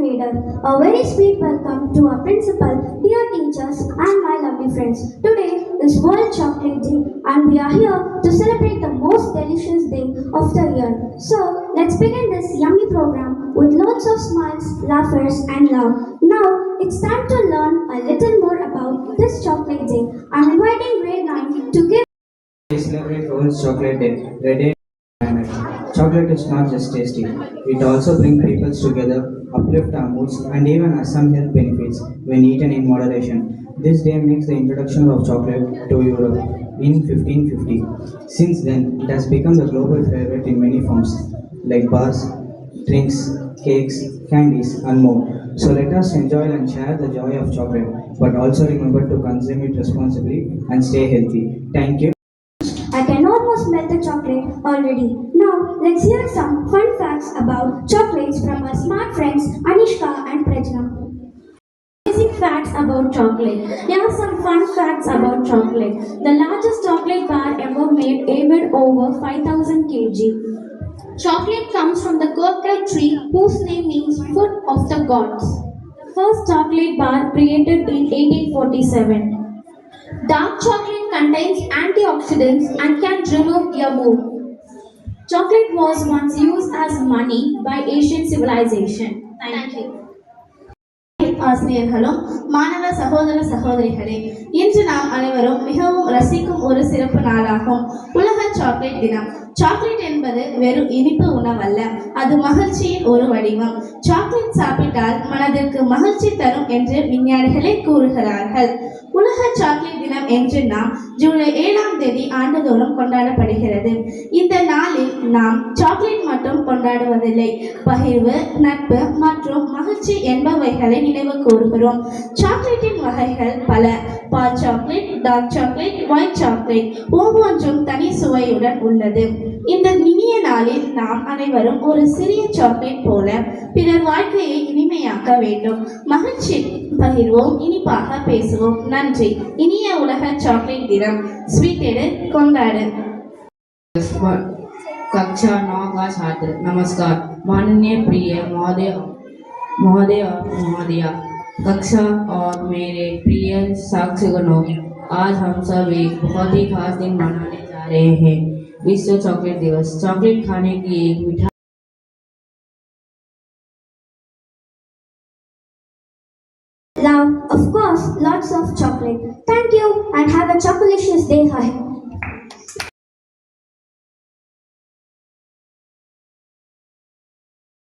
leader. A very sweet welcome to our principal, dear teachers, and my lovely friends. Today is World Chocolate Day, and we are here to celebrate the most delicious day of the year. So, let's begin this yummy program with lots of smiles, laughers, and love. Now, it's time to learn a little more about this chocolate day. I'm inviting grade 9 to give. We celebrate World Chocolate Day, the day planet. Chocolate is not just tasty, it also brings people together, uplift our moods, and even has some health benefits when eaten in moderation. This day makes the introduction of chocolate to Europe in 1550. Since then, it has become the global favorite in many forms, like bars, drinks, cakes, candies, and more. So let us enjoy and share the joy of chocolate, but also remember to consume it responsibly and stay healthy. Thank you. I can almost smell the chocolate already. Now, let's hear some fun facts about chocolates from our smart friends Anishka and Prajna. Basic facts about chocolate. Here are some fun facts about chocolate. The largest chocolate bar ever made weighed over 5,000 kg. Chocolate comes from the cocoa tree whose name means foot of the gods. The first chocolate bar created in 1847. Dark chocolate contains antioxidants and can remove your mood. Chocolate was once used as money by Asian civilization. Thank you. ஆசிரியர்களும் மாணவ சகோதர சகோதரிகளே, இன்று நாம் அனைவரும் மிகவும் ரசிக்கும் ஒரு சிறப்பு நாளாகும் உலக சாக்லேட் தினம். சாக்லேட் என்பது வெறும் இனிப்பு உணவல்ல, அது மகிழ்ச்சியின் ஒரு வடிவம். சாக்லேட் சாப்பிட்டால் மனதிற்கு மகிழ்ச்சி தரும் என்று விஞ்ஞானிகளே கூறுகிறார்கள். உலக சாக்லேட் தினம் என்று நாம் ஜூலை 7ஆம் தேதி ஆண்டுதோறும் கொண்டாடப்படுகிறது. இந்த நாளில் நாம் சாக்லேட் மட்டும் கொண்டாடுவதில்லை, பகிர்வு, நட்பு மற்றும் மகிழ்ச்சி என்பவைகளை நினைவு கூறுகிறோம். சாக்லேட்டின் வகைகள் பல. பால் chocolate, dark chocolate, white chocolate ஒவ்வொன்றும் தனி சுவையுடன் உள்ளது. இந்த இனிய நாளில் நாம் அனைவரும் ஒரு சிறிய சாக்லேட் போல பிறர் வாழ்க்கையை இனிமையாக்க வேண்டும். மகிழ்ச்சி பகிர்வோம், இனிப்பாக பேசுவோம். நன்றி. இனிய உலக சாக்லேட் தினம். स्वीट एड कोंगाड़ कक्षा 9 का छात्र। नमस्कार माननीय प्रिय महोदय महोदय महोदया, कक्षा और मेरे प्रिय साक्षीगणों, आज हम सब एक बहुत ही खास दिन मनाने जा रहे हैं, विश्व चॉकलेट दिवस। चॉकलेट खाने की एक मिठाई Love, of course, lots of chocolate. Thank you and have a chocolicious day ahead.